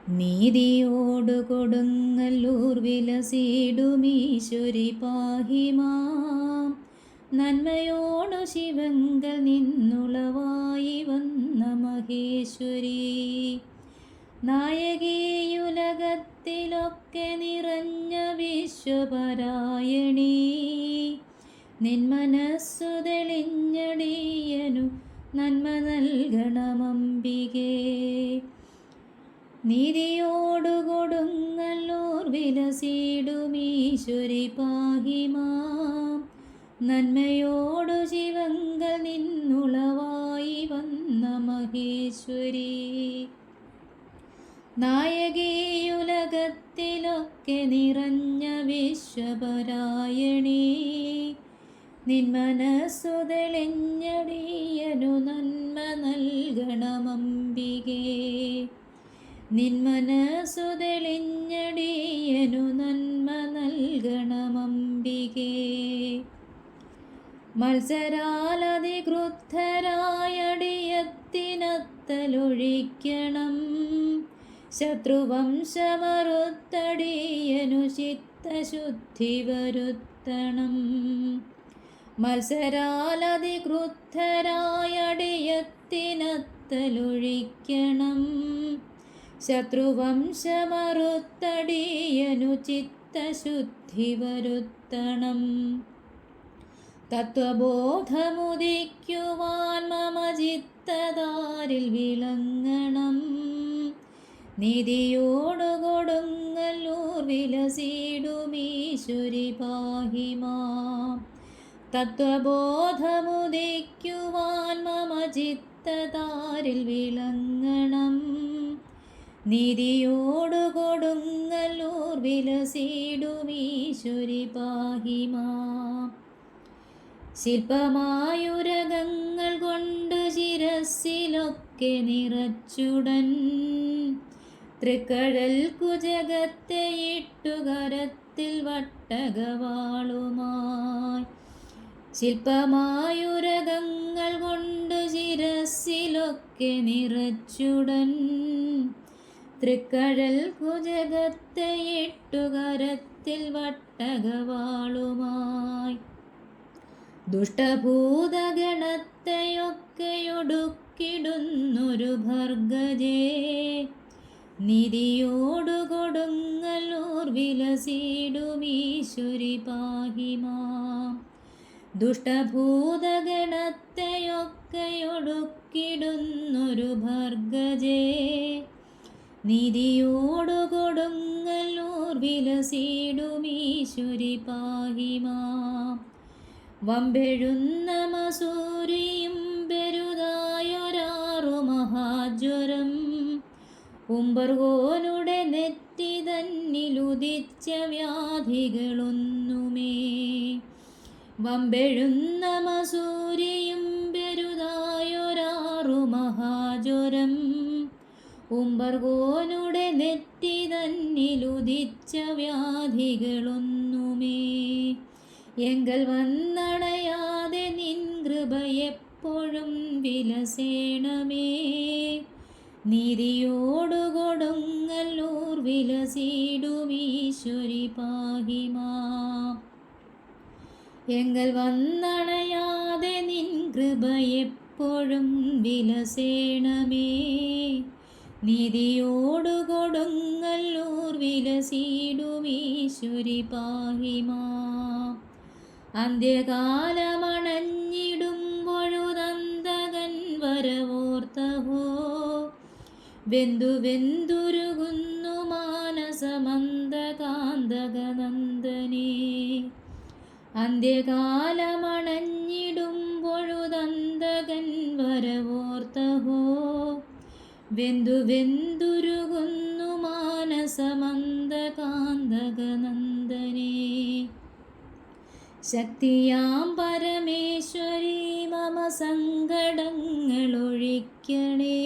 നീതിയോടു കൊടുങ്ങല്ലൂർ വിലസിടുമീശ്വരി പാഹിമാം. നന്മയോടു ശിവങ്കൽ നിന്നുളവായി വന്ന മഹേശ്വരി, നായകീയുലകത്തിലൊക്കെ നിറഞ്ഞ വിശ്വപരായണി, നിന്മനസ്സു തെളിഞ്ഞടിയനു നന്മ നൽകണമംബികേ. നീതിയോടു കൊടുങ്ങല്ലൂർ വിലസിടുമീശ്വരി പാഹിമാം. നന്മയോടു ശിവങ്കൽ നിന്നുളവായി വന്ന മഹേശ്വരി, നായകീയുലകത്തിലൊക്കെ നിറഞ്ഞ വിശ്വപരായണി, നിന്മനസ്സു തെളിഞ്ഞടിയനു നന്മ നൽകണമംബികേ. നിന്മനസ്സു തെളിഞ്ഞടിയനു നന്മ നൽകണമംബികേ. മത്സരാലധികൃദ്ധരായടിയത്തിനത്തലൊഴിക്കണം, ശത്രുവംശമറുത്തടിയനു ചിത്തശുദ്ധി വരുത്തണം. മത്സരാലധികൃദ്ധരായടിയത്തിനത്തലൊഴിക്കണം, ശത്രുവംശമറുത്തടിയനു ചിത്തശുദ്ധി വരുത്തണം. തത്വബോധമുദിക്കുവാൻ മമ ചിത്തതാരിൽ വിളങ്ങണം, നീതിയോടു കൊടുങ്ങല്ലൂർ വിലസിടുമീശ്വരി പാഹിമാം. തത്വബോധമുദിക്കുവാൻ മമ ചിത്തതാരിൽ വിളങ്ങണം, നീതിയോടു കൊടുങ്ങല്ലൂർ വിലസിടുമീശ്വരി പാഹിമാം. ശില്പമായുരകങ്ങൾ കൊണ്ട് ശിരസിലൊക്കെ നിറച്ചുടൻ, തൃക്കഴൽ കുജകത്തെ ഇട്ടുകരത്തിൽ വട്ടകവാളുമായി. ശില്പമായുരകങ്ങൾ കൊണ്ട് ശിരസിലൊക്കെ നിറച്ചുടൻ, തൃക്കഴൽ കുജകത്തെ ഇട്ടുകരത്തിൽ വട്ടകവാളുമായി. ദുഷ്ടഭൂതഗണത്തെയൊക്കെയൊടുക്കിടുന്നൊരു ഭർഗജേ, നീതിയോടു കൊടുങ്ങല്ലൂർ വിലസിടുമീശ്വരി പാഹിമാം. ദുഷ്ടഭൂതഗണത്തെയൊക്കെയൊടുക്കിടുന്നൊരു ഭർഗജേ, നീതിയോടു കൊടുങ്ങല്ലൂർ വിലസിടുമീശ്വരി പാഹിമാം. വമ്പെഴുന്ന മസൂരിയും പെരുതായൊരാറു മഹാജ്വരം, ഉമ്പർകോനുടെ നെറ്റി തന്നിലുദിച്ച വ്യാധികളൊന്നുമേ. വമ്പെഴുന്ന മസൂരിയും പെരുതായൊരാറു മഹാജ്വരം, ഉമ്പർകോനുടെ നെറ്റി തന്നിലുദിച്ച വ്യാധികളൊന്നുമേ. എങ്കൽ വന്നണയാതെ നിൻ കൃപ എപ്പോഴും വിലസേണമേ, നീതിയോടു കൊടുങ്ങല്ലൂർ വിലസിടുമീശ്വരി പാഹിമാം. എങ്കൽ വന്നണയാതെ നിൻ കൃപ എപ്പോഴും വിലസേണമേ, നീതിയോടു കൊടുങ്ങല്ലൂർ വിലസിടുമീശ്വരി പാഹിമാം. അന്ത്യകാലമണഞ്ഞിടുമ്പൊഴുതന്തകൻ വരവോർത്തഹോ, വെന്തു വെന്തുരുകുന്നു മാനസമന്ദകാന്തകനന്ദനേ. അന്ത്യകാലമണഞ്ഞിടുമ്പൊഴുതന്തകൻ വരവോർത്തഹോ, വെന്തു വെന്തുരുകുന്നു മാനസമന്ദകാന്തകനന്ദനേ. ശക്തിയാം പരമേശ്വരി മമ സങ്കടങ്ങളൊഴിക്കണേ,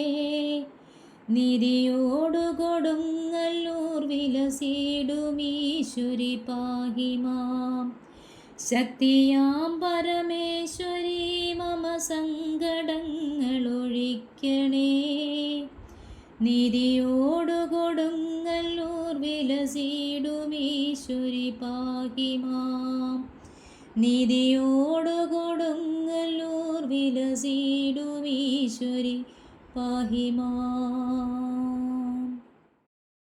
നീതിയോടു കൊടുങ്ങല്ലൂർ വിലസിടുമീശ്വരി പാഹിമാം. ശക്തിയാം പരമേശ്വരി മമ സങ്കടങ്ങളൊഴിക്കണേ, നീതിയോടു കൊടുങ്ങല്ലൂർ വിലസിടുമീശ്വരി പാഹിമാം. നീതിയോടു കൊടുങ്ങല്ലൂർ വിലസിടുമീശ്വരി പാഹിമാം.